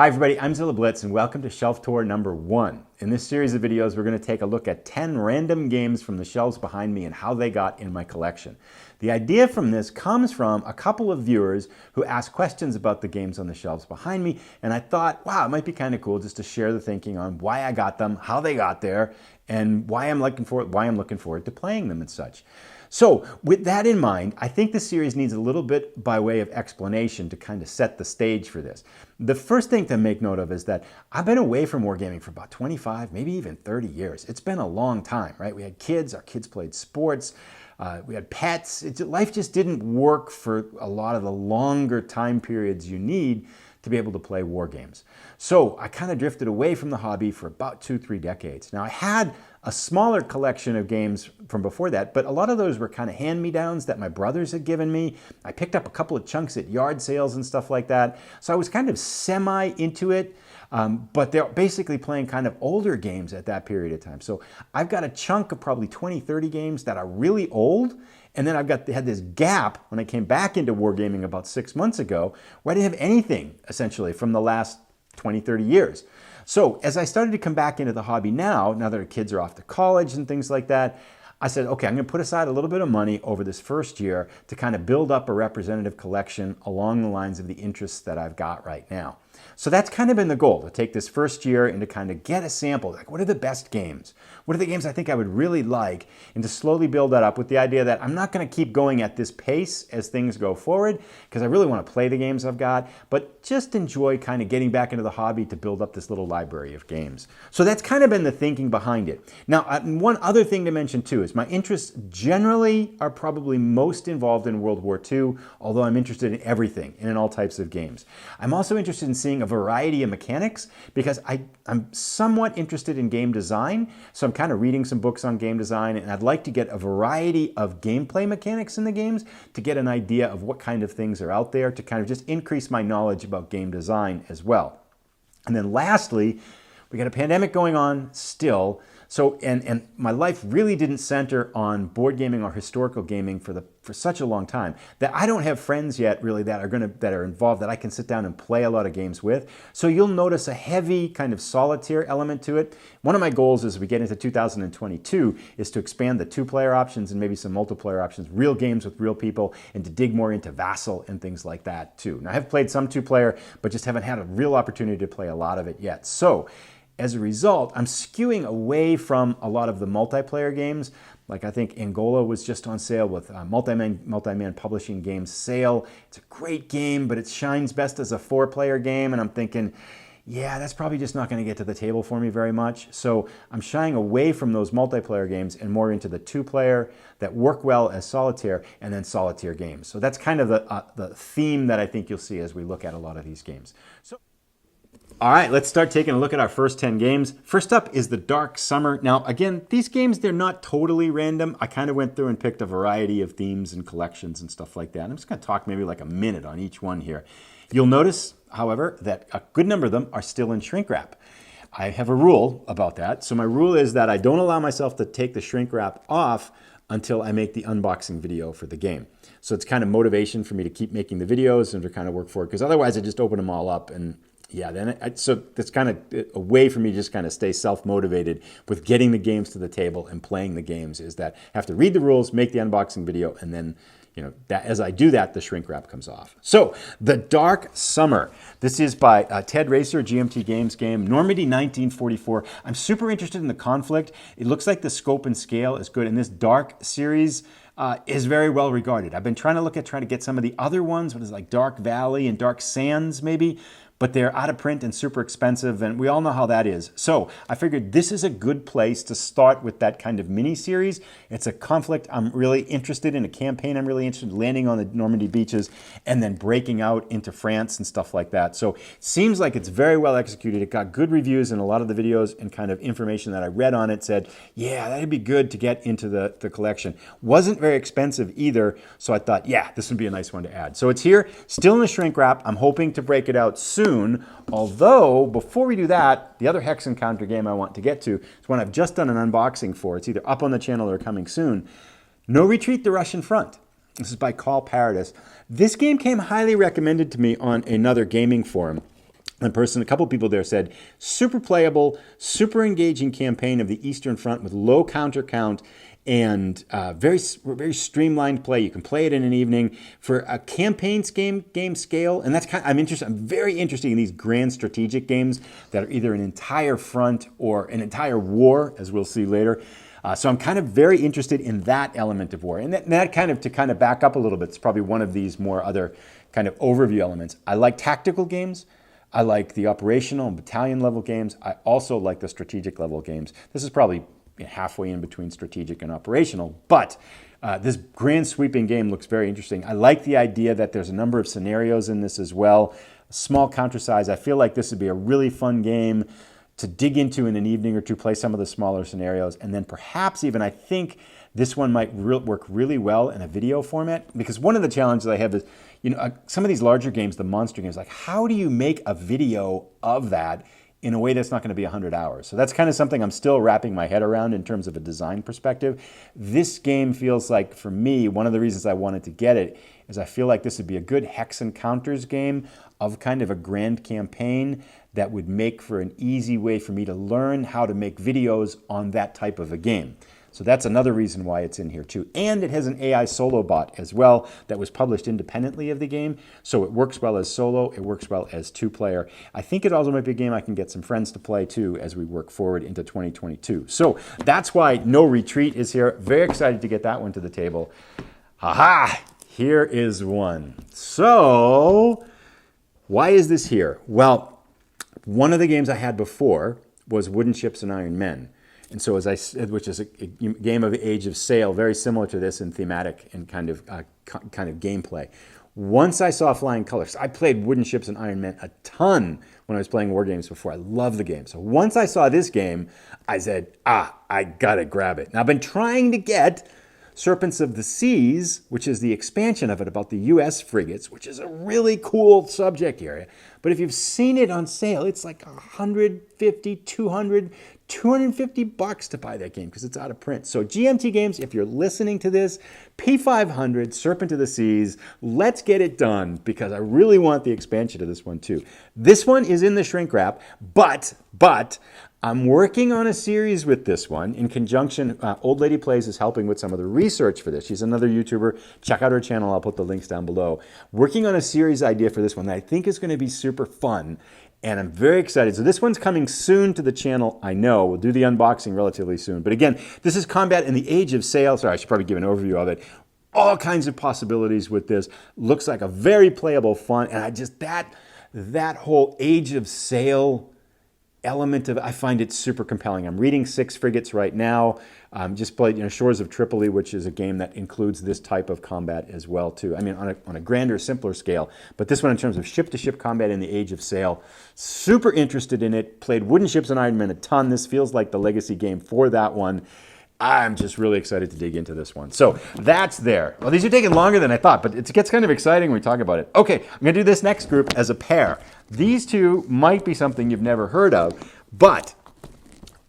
Hi everybody, I'm Zilla Blitz and welcome to Shelf Tour number 1. In this series of videos, we're going to take a look at 10 random games from the shelves behind me and how they got in my collection. The idea from this comes from a couple of viewers who asked questions about the games on the shelves behind me, and I thought, wow, it might be kind of cool just to share the thinking on why I got them, how they got there, and why I'm looking forward to playing them and such. So with that in mind, I think the series needs a little bit by way of explanation to kind of set the stage for this. The first thing to make note of is that I've been away from wargaming for about 25, maybe even 30 years. It's been a long time, right? We had kids, our kids played sports, we had pets. Life just didn't work for a lot of the longer time periods you need to be able to play war games. So I kind of drifted away from the hobby for about 2-3 decades. Now I had a smaller collection of games from before that, but a lot of those were kind of hand-me-downs that my brothers had given me. I picked up a couple of chunks at yard sales and stuff like that. So I was kind of semi into it, but they're basically playing kind of older games at that period of time. So I've got a chunk of probably 20-30 games that are really old. And then had this gap when I came back into wargaming about 6 months ago, where I didn't have anything, essentially, from the last 20, 30 years. So as I started to come back into the hobby now that our kids are off to college and things like that, I said, okay, I'm going to put aside a little bit of money over this first year to kind of build up a representative collection along the lines of the interests that I've got right now. So that's kind of been the goal, to take this first year and to kind of get a sample, like what are the best games? What are the games I think I would really like? And to slowly build that up with the idea that I'm not going to keep going at this pace as things go forward, because I really want to play the games I've got, but just enjoy kind of getting back into the hobby to build up this little library of games. So that's kind of been the thinking behind it. Now, one other thing to mention too is my interests generally are probably most involved in World War II, although I'm interested in everything and in all types of games. I'm also interested in seeing a variety of mechanics because I'm somewhat interested in game design, so I'm kind of reading some books on game design, and I'd like to get a variety of gameplay mechanics in the games to get an idea of what kind of things are out there to kind of just increase my knowledge about game design as well. And then lastly, we got a pandemic going on still. So, and my life really didn't center on board gaming or historical gaming for such a long time that I don't have friends yet really that are involved that I can sit down and play a lot of games with. So you'll notice a heavy kind of solitaire element to it. One of my goals as we get into 2022 is to expand the 2-player options and maybe some multiplayer options, real games with real people, and to dig more into Vassal and things like that too. Now I have played some 2-player, but just haven't had a real opportunity to play a lot of it yet. So as a result, I'm skewing away from a lot of the multiplayer games. Like I think Angola was just on sale with Multi-Man Publishing Games sale. It's a great game, but it shines best as a 4-player game. And I'm thinking, yeah, that's probably just not going to get to the table for me very much. So I'm shying away from those multiplayer games and more into the 2-player that work well as solitaire and then solitaire games. So that's kind of the theme that I think you'll see as we look at a lot of these games. All right, let's start taking a look at our first 10 games. First up is The Dark Summer. Now, again, these games, they're not totally random. I kind of went through and picked a variety of themes and collections and stuff like that. I'm just going to talk maybe like a minute on each one here. You'll notice, however, that a good number of them are still in shrink wrap. I have a rule about that. So my rule is that I don't allow myself to take the shrink wrap off until I make the unboxing video for the game. So it's kind of motivation for me to keep making the videos and to kind of work for it, because otherwise I just open them all up and yeah, then so that's kind of a way for me to just kind of stay self-motivated with getting the games to the table and playing the games, is that I have to read the rules, make the unboxing video, and then, you know, that as I do that, the shrink wrap comes off. So, The Dark Summer. This is by Ted Racer, GMT Games game, Normandy 1944. I'm super interested in the conflict. It looks like the scope and scale is good, and this Dark series is very well regarded. I've been trying to get some of the other ones, what is it, like Dark Valley and Dark Sands maybe, but they're out of print and super expensive, and we all know how that is. So I figured this is a good place to start with that kind of mini-series. It's a conflict I'm really interested in, a campaign I'm really interested in, landing on the Normandy beaches, and then breaking out into France and stuff like that. So it seems like it's very well executed. It got good reviews, and a lot of the videos and kind of information that I read on it said, yeah, that'd be good to get into the collection. Wasn't very expensive either, so I thought, yeah, this would be a nice one to add. So it's here, still in the shrink wrap. I'm hoping to break it out soon. Although, before we do that, the other Hex Encounter game I want to get to is one I've just done an unboxing for. It's either up on the channel or coming soon. No Retreat, the Russian Front. This is by Call Paradis. This game came highly recommended to me on another gaming forum. a couple people there said, super playable, super engaging campaign of the Eastern Front with low counter count and very streamlined play. You can play it in an evening for a campaigns game scale, and that's I'm very interested in these grand strategic games that are either an entire front or an entire war, as we'll see later. So I'm kind of very interested in that element of war, and that to back up a little bit, it's probably one of these more other kind of overview elements. I like tactical games. I like the operational and battalion level games. I also like the strategic level games. This is probably halfway in between strategic and operational, but this grand sweeping game looks very interesting. I like the idea that there's a number of scenarios in this as well. Small counter size. I feel like this would be a really fun game to dig into in an evening or two, play some of the smaller scenarios, and then perhaps even, I think this one might work really well in a video format, because one of the challenges I have is, some of these larger games, the monster games, like how do you make a video of that in a way that's not going to be 100 hours? So that's kind of something I'm still wrapping my head around in terms of a design perspective. This game feels like, for me, one of the reasons I wanted to get it is I feel like this would be a good hex and counters game of kind of a grand campaign that would make for an easy way for me to learn how to make videos on that type of a game. So that's another reason why it's in here too. And it has an AI solo bot as well that was published independently of the game. So it works well as solo, it works well as two-player. I think it also might be a game I can get some friends to play too as we work forward into 2022. So that's why No Retreat is here. Very excited to get that one to the table. Aha! Here is one. So why is this here? Well, one of the games I had before was Wooden Ships and Iron Men. And so, as I said, which is a game of Age of Sail, very similar to this in thematic and kind of gameplay. Once I saw Flying Colors, I played Wooden Ships and Iron Men a ton when I was playing Wargames before. I love the game. So once I saw this game, I said, I gotta grab it. Now I've been trying to get Serpents of the Seas, which is the expansion of it about the U.S. frigates, which is a really cool subject area. But if you've seen it on sale, it's like $150, $200, $250 to buy that game because it's out of print. So GMT Games, if you're listening to this, P500, Serpent of the Seas, let's get it done because I really want the expansion of this one too. This one is in the shrink wrap, but I'm working on a series with this one in conjunction. Old Lady Plays is helping with some of the research for this. She's another YouTuber. Check out her channel. I'll put the links down below. Working on a series idea for this one that I think is going to be super fun. And I'm very excited. So this one's coming soon to the channel, I know. We'll do the unboxing relatively soon. But again, this is Combat in the Age of Sail. Sorry, I should probably give an overview of it. All kinds of possibilities with this. Looks like a very playable fun. And I just, that whole Age of Sail element of it, I find it super compelling. I'm reading 6 Frigates right now. Just played Shores of Tripoli, which is a game that includes this type of combat as well too. I mean, on a grander, simpler scale. But this one in terms of ship-to-ship combat in the Age of Sail, super interested in it. Played Wooden Ships and Iron Men a ton. This feels like the legacy game for that one. I'm just really excited to dig into this one. So that's there. Well, these are taking longer than I thought, but it gets kind of exciting when we talk about it. Okay, I'm going to do this next group as a pair. These two might be something you've never heard of, but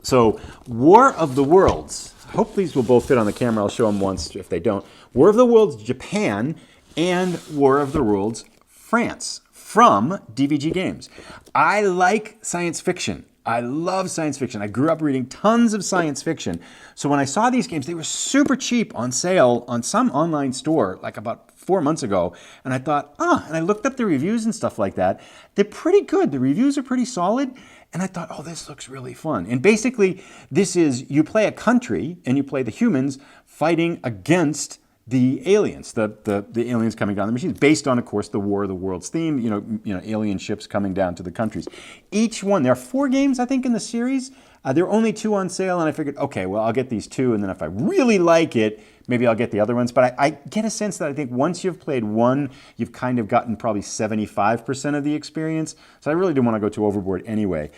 so War of the Worlds. I hope these will both fit on the camera. I'll show them once if they don't. War of the Worlds Japan and War of the Worlds France from DVG Games. I like science fiction. I love science fiction. I grew up reading tons of science fiction. So when I saw these games, they were super cheap on sale on some online store like about 4 months ago. And I thought, and I looked up the reviews and stuff like that. They're pretty good. The reviews are pretty solid. And I thought, this looks really fun. And basically, this is, you play a country and you play the humans fighting against the aliens, the aliens coming down the machines, based on, of course, the War of the Worlds theme, alien ships coming down to the countries. Each one, there are 4 games, I think, in the series. There are only 2 on sale, and I figured, okay, well, I'll get these 2, and then if I really like it, maybe I'll get the other ones. But I get a sense that I think once you've played one, you've kind of gotten probably 75% of the experience. So I really didn't want to go too overboard anyway.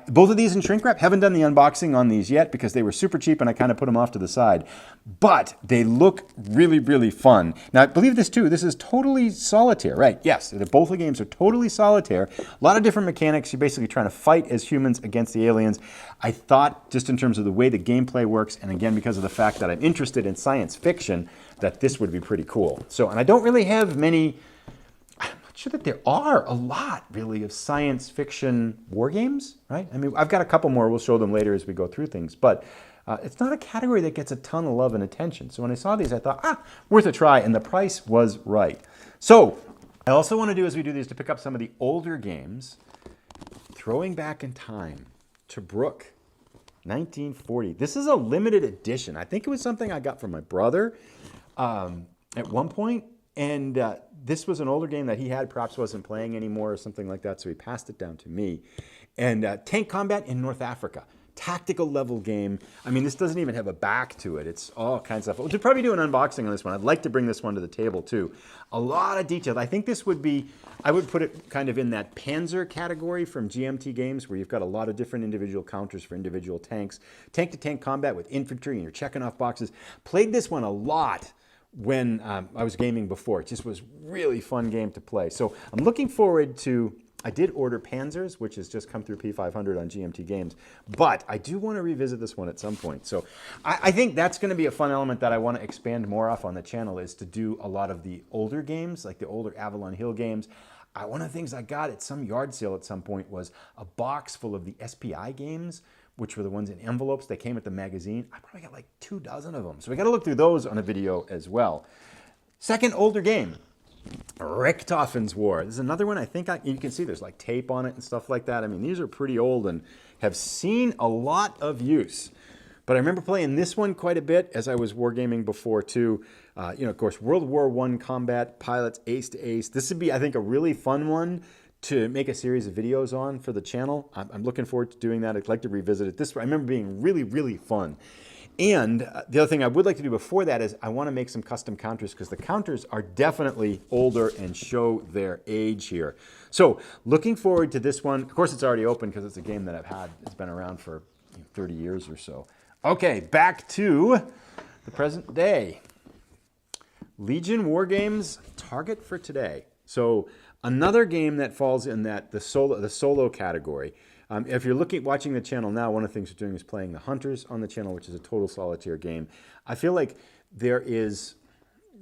Both of these in shrink wrap. Haven't done the unboxing on these yet because they were super cheap and I kind of put them off to the side. But they look really, really fun. Now, I believe this too. This is totally solitaire, right? Yes, both the games are totally solitaire. A lot of different mechanics. You're basically trying to fight as humans against the aliens. I thought, just in terms of the way the gameplay works, and again, because of the fact that I'm interested in science fiction, that this would be pretty cool. So, and I don't really have many, not sure that there are a lot, really, of science fiction war games, right? I mean, I've got a couple more. We'll show them later as we go through things. But it's not a category that gets a ton of love and attention. So when I saw these, I thought, worth a try. And the price was right. So I also want to do, as we do these, to pick up some of the older games, throwing back in time. Tobruk, 1940. This is a limited edition. I think it was something I got from my brother at one point. And this was an older game that he had, perhaps wasn't playing anymore or something like that, so he passed it down to me. And tank combat in North Africa. Tactical level game. I mean, this doesn't even have a back to it. It's all kinds of stuff. We'll probably do an unboxing on this one. I'd like to bring this one to the table too. A lot of detail. I think this would be, I would put it kind of in that Panzer category from GMT Games, where you've got a lot of different individual counters for individual tanks. Tank-to-tank combat with infantry, and you're checking off boxes. Played this one a lot when I was gaming before. It just was really fun game to play. So I'm looking forward to, I did order Panzers, which has just come through P500 on GMT Games, but I do want to revisit this one at some point. So I think that's going to be a fun element that I want to expand more off on the channel, is to do a lot of the older games, like the older Avalon Hill games. One of the things I got at some yard sale at some point was a box full of the SPI games, which were the ones in envelopes that came with the magazine. I probably got like 24 of them. So we got to look through those on a video as well. Second older game, Richthofen's War. This is another one. I think you can see there's like tape on it and stuff like that. I mean, these are pretty old and have seen a lot of use. But I remember playing this one quite a bit as I was wargaming before too. Of course, World War I combat, pilots, ace to ace. This would be, I think, a really fun one to make a series of videos on for the channel. I'm looking forward to doing that. I'd like to revisit it. This I remember being really, really fun. And the other thing I would like to do before that is I want to make some custom counters, because the counters are definitely older and show their age here. So looking forward to this one. Of course, it's already open because it's a game that I've had. It's been around for 30 years or so. Okay, back to the present day. Legion Wargames target for today. So another game that falls in that the solo category. If you're watching the channel now, one of the things we're doing is playing the Hunters on the channel, which is a total solitaire game. I feel like there is,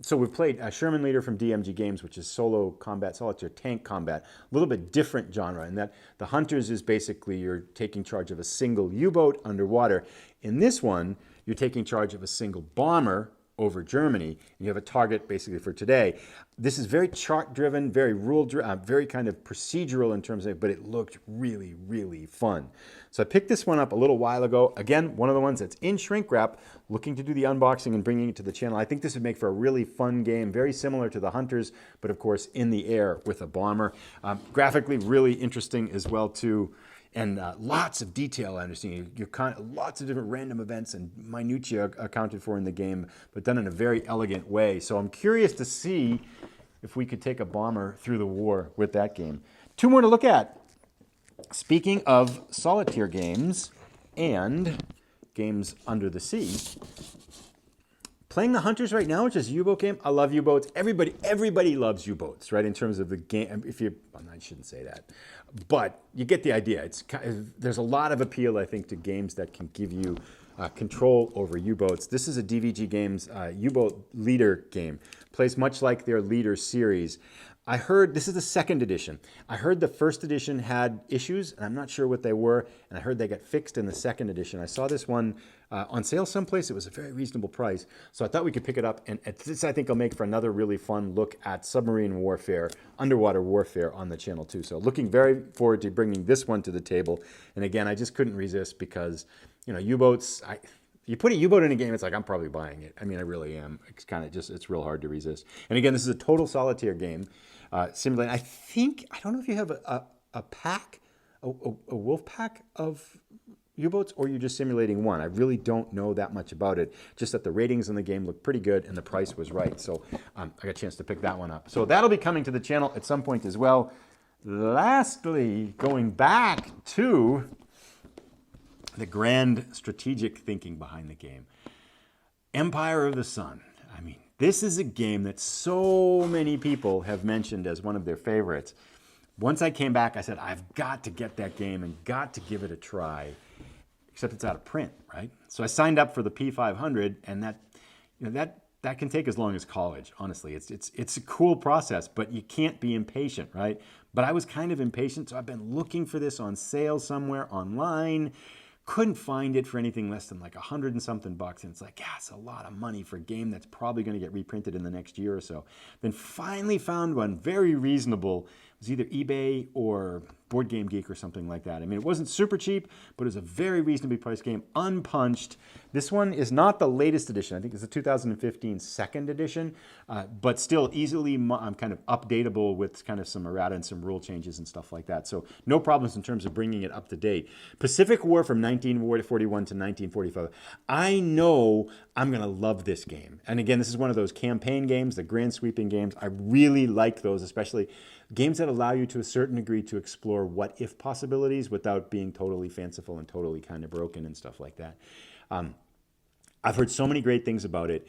so we've played Sherman Leader from DMG Games, which is solo combat, solitaire tank combat, a little bit different genre in that the Hunters is basically you're taking charge of a single U-boat underwater. In this one, you're taking charge of a single bomber over Germany, and you have a target basically for today. This is very chart-driven, very rule-driven, very kind of procedural in terms of, but it looked really, really fun. So I picked this one up a little while ago. Again, one of the ones that's in shrink wrap, looking to do the unboxing and bringing it to the channel. I think this would make for a really fun game, very similar to the Hunters, but of course in the air with a bomber. Graphically really interesting as well too. And lots of detail, I understand. Lots of different random events and minutiae accounted for in the game, but done in a very elegant way. So I'm curious to see if we could take a bomber through the war with that game. Two more to look at. Speaking of solitaire games and games under the sea, playing the Hunters right now, which is a U-boat game. I love U-boats. Everybody loves U-boats, right? In terms of the game, I shouldn't say that, but you get the idea. There's a lot of appeal, I think, to games that can give you control over U-boats. This is a DVG Games U-boat leader game. Plays much like their Leader series. I heard, this is the second edition. I heard the first edition had issues, and I'm not sure what they were, and I heard they got fixed in the second edition. I saw this one on sale someplace. It was a very reasonable price, so I thought we could pick it up, and this I think will make for another really fun look at submarine warfare, underwater warfare on the channel too. So looking very forward to bringing this one to the table. And again, I just couldn't resist because, U-boats, you put a U-boat in a game, it's like, I'm probably buying it. I mean, I really am. It's kind of just, it's real hard to resist. And again, this is a total solitaire game. Simulating, I don't know if you have a pack, a wolf pack of U-boats, or you're just simulating one. I really don't know that much about it. Just that the ratings in the game look pretty good and the price was right. So I got a chance to pick that one up. So that'll be coming to the channel at some point as well. Lastly, going back to the grand strategic thinking behind the game. Empire of the Sun. I mean, this is a game that so many people have mentioned as one of their favorites. Once I came back, I said, I've got to get that game and got to give it a try, except it's out of print, right? So I signed up for the P500, and that that can take as long as college, honestly. It's a cool process, but you can't be impatient, right? But I was kind of impatient, so I've been looking for this on sale somewhere online. Couldn't find it for anything less than like $100 and something bucks. And it's like, yeah, it's a lot of money for a game that's probably going to get reprinted in the next year or so. Then finally found one very reasonable. It was either eBay or Board Game Geek or something like that. I mean, it wasn't super cheap, but it was a very reasonably priced game, unpunched. This one is not the latest edition. I think it's the 2015 second edition, but still easily kind of updatable with kind of some errata and some rule changes and stuff like that. So no problems in terms of bringing it up to date. Pacific War from 1941 to 1945. I know I'm going to love this game. And again, this is one of those campaign games, the grand sweeping games. I really like those, especially games that allow you to a certain degree to explore what-if possibilities without being totally fanciful and totally kind of broken and stuff like that. I've heard so many great things about it.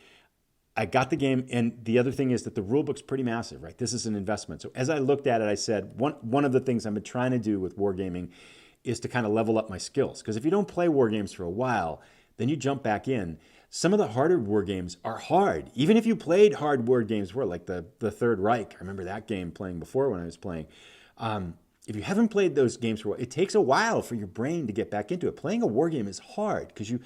I got the game, and the other thing is that the rule book's pretty massive, right? This is an investment. So as I looked at it, I said, one of the things I've been trying to do with wargaming is to kind of level up my skills. Because if you don't play war games for a while, then you jump back in. Some of the harder war games are hard. Even if you played hard war games before, like the Third Reich. I remember that game playing before when I was playing. If you haven't played those games for a while, it takes a while for your brain to get back into it. Playing a war game is hard because you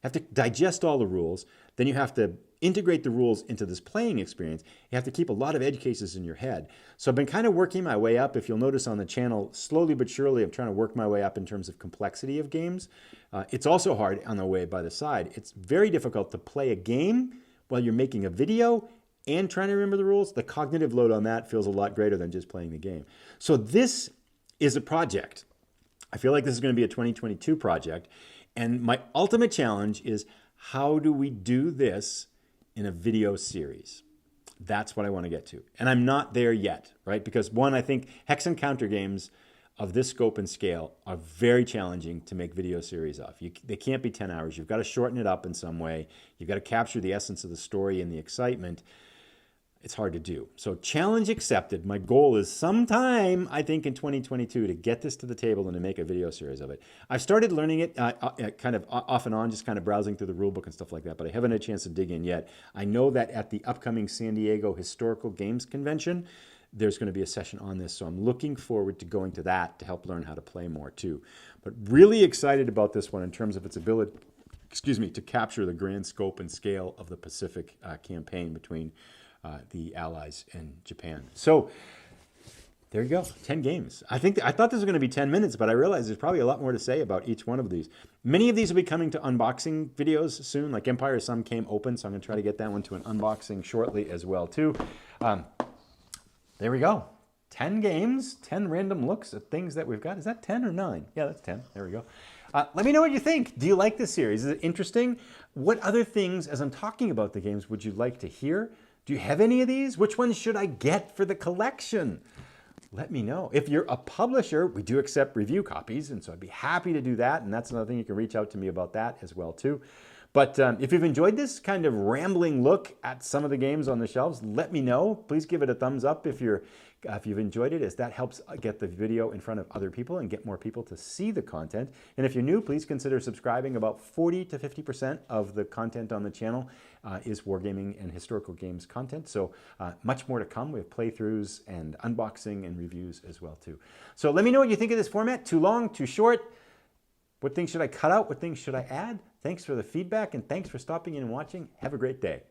have to digest all the rules. Then you have to integrate the rules into this playing experience. You have to keep a lot of edge cases in your head. So I've been kind of working my way up. If you'll notice on the channel, slowly but surely, I'm trying to work my way up in terms of complexity of games. It's also hard on the way by the side. It's very difficult to play a game while you're making a video and trying to remember the rules. The cognitive load on that feels a lot greater than just playing the game. So this is a project. I feel like this is going to be a 2022 project. And my ultimate challenge is, how do we do this in a video series? That's what I want to get to. And I'm not there yet, right? Because one, I think hex and counter games of this scope and scale are very challenging to make video series of. They can't be 10 hours. You've got to shorten it up in some way. You've got to capture the essence of the story and the excitement. It's hard to do. So challenge accepted. My goal is sometime, I think in 2022, to get this to the table and to make a video series of it. I've started learning it kind of off and on, just kind of browsing through the rule book and stuff like that, but I haven't had a chance to dig in yet. I know that at the upcoming San Diego Historical Games Convention, there's going to be a session on this, so I'm looking forward to going to that to help learn how to play more too. But really excited about this one in terms of its ability, to capture the grand scope and scale of the Pacific campaign between the Allies and Japan. So there you go, 10 games. I thought this was going to be 10 minutes, but I realized there's probably a lot more to say about each one of these. Many of these will be coming to unboxing videos soon, like Empire of Sun came open, so I'm going to try to get that one to an unboxing shortly as well too. There we go. 10 games, 10 random looks at things that we've got. Is that 10 or 9? Yeah, that's 10. There we go. Let me know what you think. Do you like this series? Is it interesting? What other things, as I'm talking about the games, would you like to hear? Do you have any of these? Which ones should I get for the collection? Let me know. If you're a publisher, we do accept review copies, and so I'd be happy to do that, and that's another thing. You can reach out to me about that as well too. But if you've enjoyed this kind of rambling look at some of the games on the shelves, let me know. Please give it a thumbs up if you've enjoyed it, as that helps get the video in front of other people and get more people to see the content. And if you're new, please consider subscribing. About 40 to 50% of the content on the channel is wargaming and historical games content. So much more to come. We have playthroughs and unboxing and reviews as well too. So let me know what you think of this format. Too long, too short? What things should I cut out? What things should I add? Thanks for the feedback, and thanks for stopping in and watching. Have a great day.